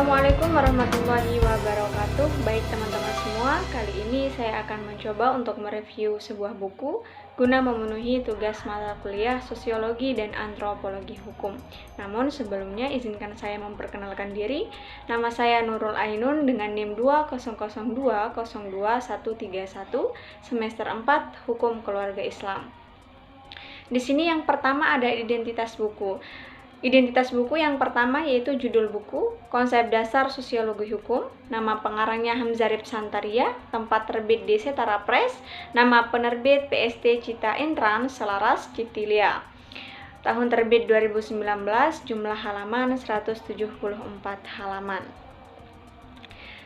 Assalamualaikum warahmatullahi wabarakatuh. Baik teman-teman semua, kali ini saya akan mencoba untuk mereview sebuah buku guna memenuhi tugas mata kuliah Sosiologi dan Antropologi Hukum. Namun sebelumnya izinkan saya memperkenalkan diri. Nama saya Nurul Ainun dengan NIM 200202131 semester 4 Hukum Keluarga Islam. Di sini yang pertama ada identitas buku. Identitas buku yang pertama yaitu judul buku, konsep dasar sosiologi hukum, nama pengarangnya Hamzarip Santaria, tempat terbit di Setara Press, nama penerbit PST Cita Intran Selaras Citilia. Tahun terbit 2019, jumlah halaman 174 halaman.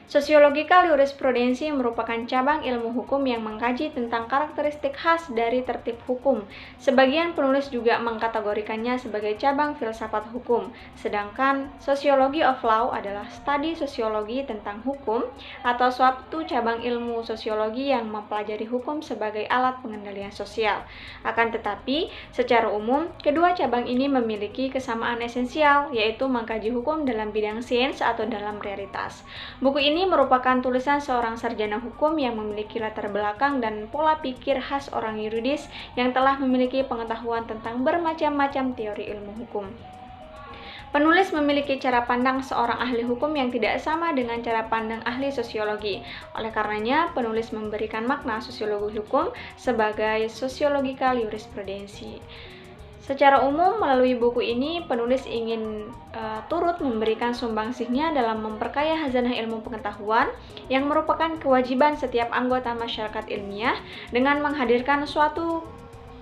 Sosiologikal jurisprudensi merupakan cabang ilmu hukum yang mengkaji tentang karakteristik khas dari tertib hukum. Sebagian penulis juga mengkategorikannya sebagai cabang filsafat hukum, sedangkan Sociology of Law adalah studi sosiologi tentang hukum atau suatu cabang ilmu sosiologi yang mempelajari hukum sebagai alat pengendalian sosial. Akan tetapi, secara umum, kedua cabang ini memiliki kesamaan esensial, yaitu mengkaji hukum dalam bidang sains atau dalam realitas. Buku ini merupakan tulisan seorang sarjana hukum yang memiliki latar belakang dan pola pikir khas orang yuridis yang telah memiliki pengetahuan tentang bermacam-macam teori ilmu hukum. Penulis memiliki cara pandang seorang ahli hukum yang tidak sama dengan cara pandang ahli sosiologi. Oleh karenanya, penulis memberikan makna sosiologi hukum sebagai sosiologikal jurisprudensi. Secara umum, melalui buku ini, penulis ingin turut memberikan sumbangsihnya dalam memperkaya khazanah ilmu pengetahuan yang merupakan kewajiban setiap anggota masyarakat ilmiah dengan menghadirkan suatu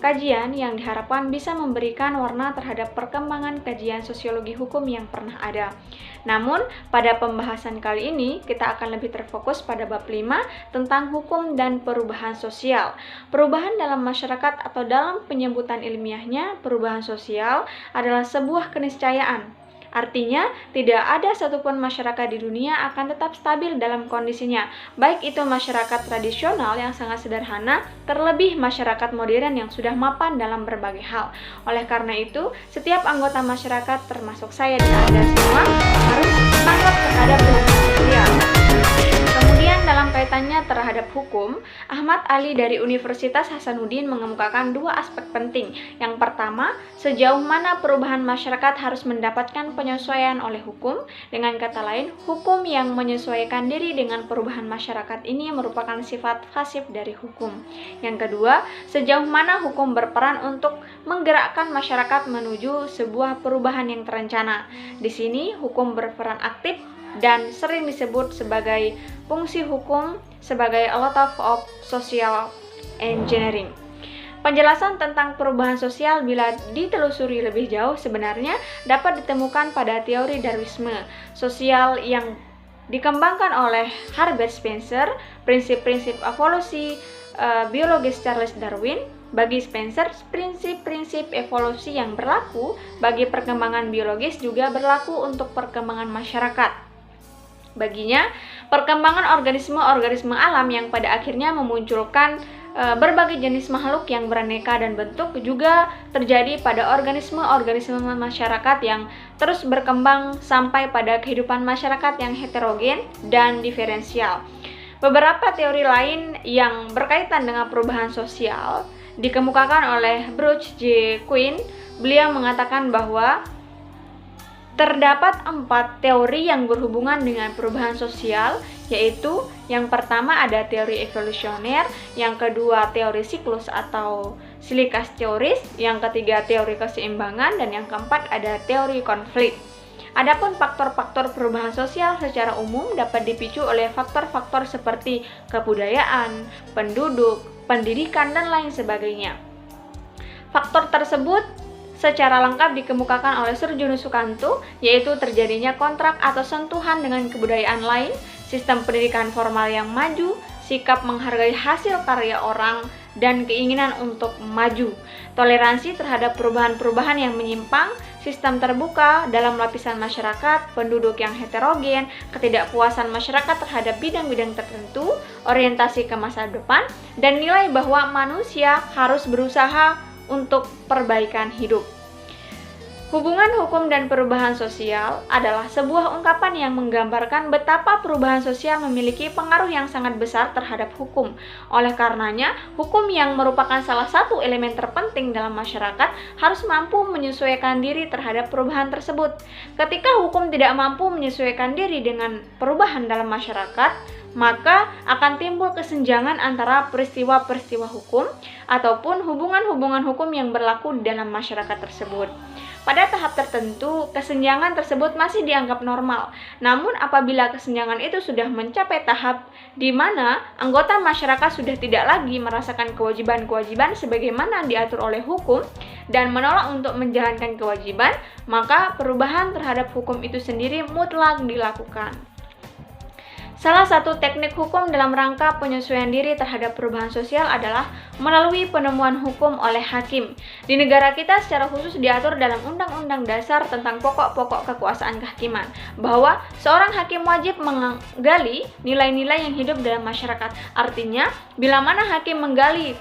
kajian yang diharapkan bisa memberikan warna terhadap perkembangan kajian sosiologi hukum yang pernah ada. Namun, pada pembahasan kali ini, kita akan lebih terfokus pada bab 5 tentang hukum dan perubahan sosial. Perubahan dalam masyarakat atau dalam penyebutan ilmiahnya, perubahan sosial adalah sebuah keniscayaan. Artinya, tidak ada satupun masyarakat di dunia akan tetap stabil dalam kondisinya, baik itu masyarakat tradisional yang sangat sederhana, terlebih masyarakat modern yang sudah mapan dalam berbagai hal. Oleh karena itu, setiap anggota masyarakat, termasuk saya dan Anda semua, harus semangat terhadap perubahan sosial. Kemudian dalam kaitannya terhadap hukum, Ahmad Ali dari Universitas Hasanuddin mengemukakan dua aspek penting. Yang pertama, sejauh mana perubahan masyarakat harus mendapatkan penyesuaian oleh hukum. Dengan kata lain, hukum yang menyesuaikan diri dengan perubahan masyarakat ini merupakan sifat pasif dari hukum. Yang kedua, sejauh mana hukum berperan untuk menggerakkan masyarakat menuju sebuah perubahan yang terencana. Di sini, hukum berperan aktif dan sering disebut sebagai fungsi hukum sebagai a lot of social engineering. Penjelasan tentang perubahan sosial bila ditelusuri lebih jauh sebenarnya dapat ditemukan pada teori Darwinisme sosial yang dikembangkan oleh Herbert Spencer, prinsip-prinsip evolusi biologis Charles Darwin. Bagi Spencer, prinsip-prinsip evolusi yang berlaku bagi perkembangan biologis juga berlaku untuk perkembangan masyarakat. Baginya, perkembangan organisme-organisme alam yang pada akhirnya memunculkan berbagai jenis makhluk yang beraneka dan bentuk juga terjadi pada organisme-organisme masyarakat yang terus berkembang sampai pada kehidupan masyarakat yang heterogen dan diferensial. Beberapa teori lain yang berkaitan dengan perubahan sosial dikemukakan oleh Bruce J. Quinn. Beliau mengatakan bahwa terdapat 4 teori yang berhubungan dengan perubahan sosial, yaitu yang pertama ada teori evolusioner, yang kedua teori siklus atau silikas teoris, yang ketiga teori keseimbangan, dan yang keempat ada teori konflik. Adapun faktor-faktor perubahan sosial secara umum dapat dipicu oleh faktor-faktor seperti kebudayaan, penduduk, pendidikan, dan lain sebagainya. Faktor tersebut secara lengkap dikemukakan oleh Surjono Sukanto, yaitu terjadinya kontrak atau sentuhan dengan kebudayaan lain, sistem pendidikan formal yang maju, sikap menghargai hasil karya orang, dan keinginan untuk maju, toleransi terhadap perubahan-perubahan yang menyimpang, sistem terbuka dalam lapisan masyarakat, penduduk yang heterogen, ketidakpuasan masyarakat terhadap bidang-bidang tertentu, orientasi ke masa depan, dan nilai bahwa manusia harus berusaha untuk perbaikan hidup. Hubungan hukum dan perubahan sosial adalah sebuah ungkapan yang menggambarkan betapa perubahan sosial memiliki pengaruh yang sangat besar terhadap hukum. Oleh karenanya, hukum yang merupakan salah satu elemen terpenting dalam masyarakat harus mampu menyesuaikan diri terhadap perubahan tersebut. Ketika hukum tidak mampu menyesuaikan diri dengan perubahan dalam masyarakat, maka akan timbul kesenjangan antara peristiwa-peristiwa hukum ataupun hubungan-hubungan hukum yang berlaku dalam masyarakat tersebut. Pada tahap tertentu, kesenjangan tersebut masih dianggap normal. Namun apabila kesenjangan itu sudah mencapai tahap di mana anggota masyarakat sudah tidak lagi merasakan kewajiban-kewajiban sebagaimana diatur oleh hukum dan menolak untuk menjalankan kewajiban, maka perubahan terhadap hukum itu sendiri mutlak dilakukan. Salah satu teknik hukum dalam rangka penyesuaian diri terhadap perubahan sosial adalah melalui penemuan hukum oleh hakim. Di negara kita secara khusus diatur dalam Undang-Undang Dasar tentang pokok-pokok kekuasaan kehakiman, bahwa seorang hakim wajib menggali nilai-nilai yang hidup dalam masyarakat. Artinya, bila mana hakim menggali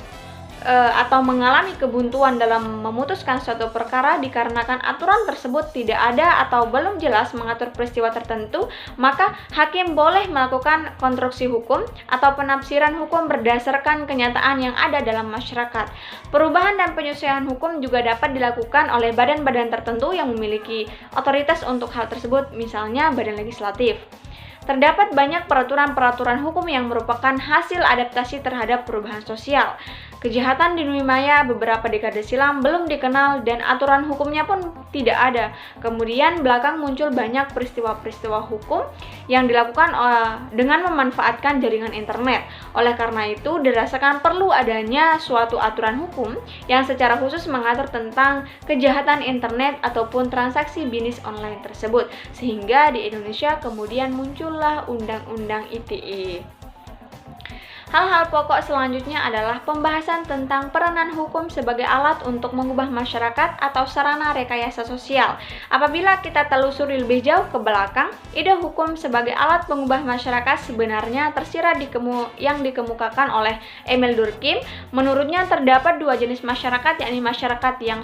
atau mengalami kebuntuan dalam memutuskan suatu perkara dikarenakan aturan tersebut tidak ada atau belum jelas mengatur peristiwa tertentu, maka hakim boleh melakukan konstruksi hukum atau penafsiran hukum berdasarkan kenyataan yang ada dalam masyarakat. Perubahan dan penyesuaian hukum juga dapat dilakukan oleh badan-badan tertentu yang memiliki otoritas untuk hal tersebut, misalnya badan legislatif. Terdapat banyak peraturan-peraturan hukum yang merupakan hasil adaptasi terhadap perubahan sosial. Kejahatan di dunia maya beberapa dekade silam belum dikenal dan aturan hukumnya pun tidak ada. Kemudian belakang muncul banyak peristiwa-peristiwa hukum yang dilakukan dengan memanfaatkan jaringan internet. Oleh karena itu, dirasakan perlu adanya suatu aturan hukum yang secara khusus mengatur tentang kejahatan internet ataupun transaksi bisnis online tersebut. Sehingga di Indonesia kemudian muncullah Undang-Undang ITE. Hal-hal pokok selanjutnya adalah pembahasan tentang peranan hukum sebagai alat untuk mengubah masyarakat atau sarana rekayasa sosial. Apabila kita telusuri lebih jauh ke belakang, ide hukum sebagai alat pengubah masyarakat sebenarnya tersirat yang dikemukakan oleh Emil Durkheim. Menurutnya terdapat dua jenis masyarakat, yakni masyarakat yang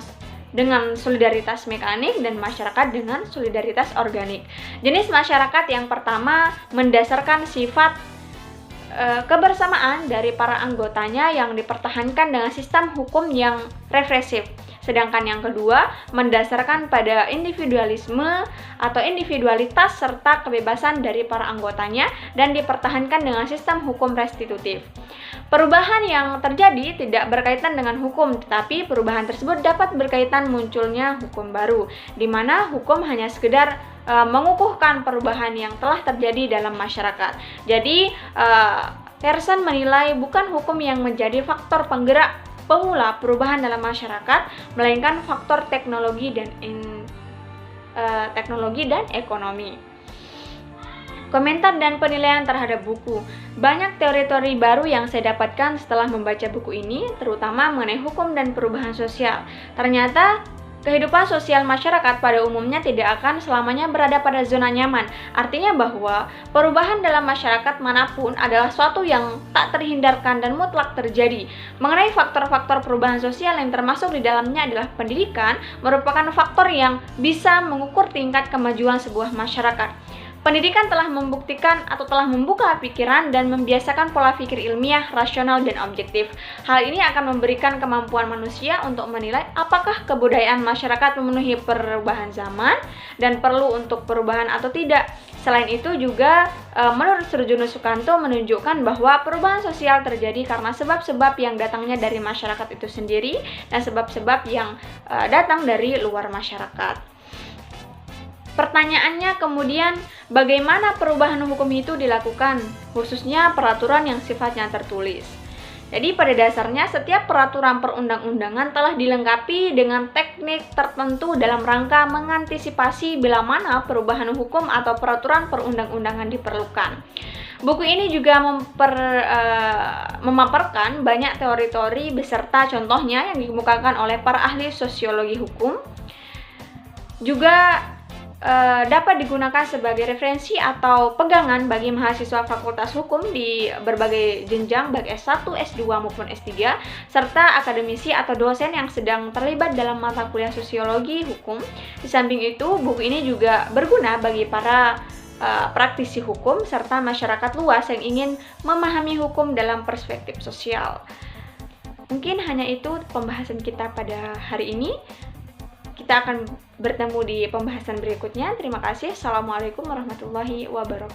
dengan solidaritas mekanik dan masyarakat dengan solidaritas organik. Jenis masyarakat yang pertama mendasarkan sifat kebersamaan dari para anggotanya yang dipertahankan dengan sistem hukum yang represif. Sedangkan yang kedua mendasarkan pada individualisme atau individualitas serta kebebasan dari para anggotanya dan dipertahankan dengan sistem hukum restitutif. Perubahan yang terjadi tidak berkaitan dengan hukum, tetapi perubahan tersebut dapat berkaitan munculnya hukum baru, di mana hukum hanya sekedar mengukuhkan perubahan yang telah terjadi dalam masyarakat. Jadi, Pearson menilai bukan hukum yang menjadi faktor penggerak pemula perubahan dalam masyarakat, melainkan faktor teknologi dan ekonomi. Komentar dan penilaian terhadap buku. Banyak teori-teori baru yang saya dapatkan setelah membaca buku ini, terutama mengenai hukum dan perubahan sosial. Ternyata kehidupan sosial masyarakat pada umumnya tidak akan selamanya berada pada zona nyaman. Artinya bahwa perubahan dalam masyarakat manapun adalah suatu yang tak terhindarkan dan mutlak terjadi. Mengenai faktor-faktor perubahan sosial yang termasuk di dalamnya adalah pendidikan, merupakan faktor yang bisa mengukur tingkat kemajuan sebuah masyarakat. Pendidikan telah membuktikan atau telah membuka pikiran dan membiasakan pola pikir ilmiah, rasional, dan objektif. Hal ini akan memberikan kemampuan manusia untuk menilai apakah kebudayaan masyarakat memenuhi perubahan zaman dan perlu untuk perubahan atau tidak. Selain itu juga menurut Surjono Sukanto menunjukkan bahwa perubahan sosial terjadi karena sebab-sebab yang datangnya dari masyarakat itu sendiri dan sebab-sebab yang datang dari luar masyarakat. Pertanyaannya kemudian, bagaimana perubahan hukum itu dilakukan, khususnya peraturan yang sifatnya tertulis? Jadi pada dasarnya setiap peraturan perundang-undangan telah dilengkapi dengan teknik tertentu dalam rangka mengantisipasi bila mana perubahan hukum atau peraturan perundang-undangan diperlukan. Buku ini juga memaparkan banyak teori-teori beserta contohnya yang dikemukakan oleh para ahli sosiologi hukum. Juga dapat digunakan sebagai referensi atau pegangan bagi mahasiswa Fakultas Hukum di berbagai jenjang baik S1, S2 maupun S3 serta akademisi atau dosen yang sedang terlibat dalam mata kuliah sosiologi hukum. Di samping itu, buku ini juga berguna bagi para praktisi hukum serta masyarakat luas yang ingin memahami hukum dalam perspektif sosial. Mungkin hanya itu pembahasan kita pada hari ini. Kita akan bertemu di pembahasan berikutnya. Terima kasih. Assalamualaikum warahmatullahi wabarakatuh.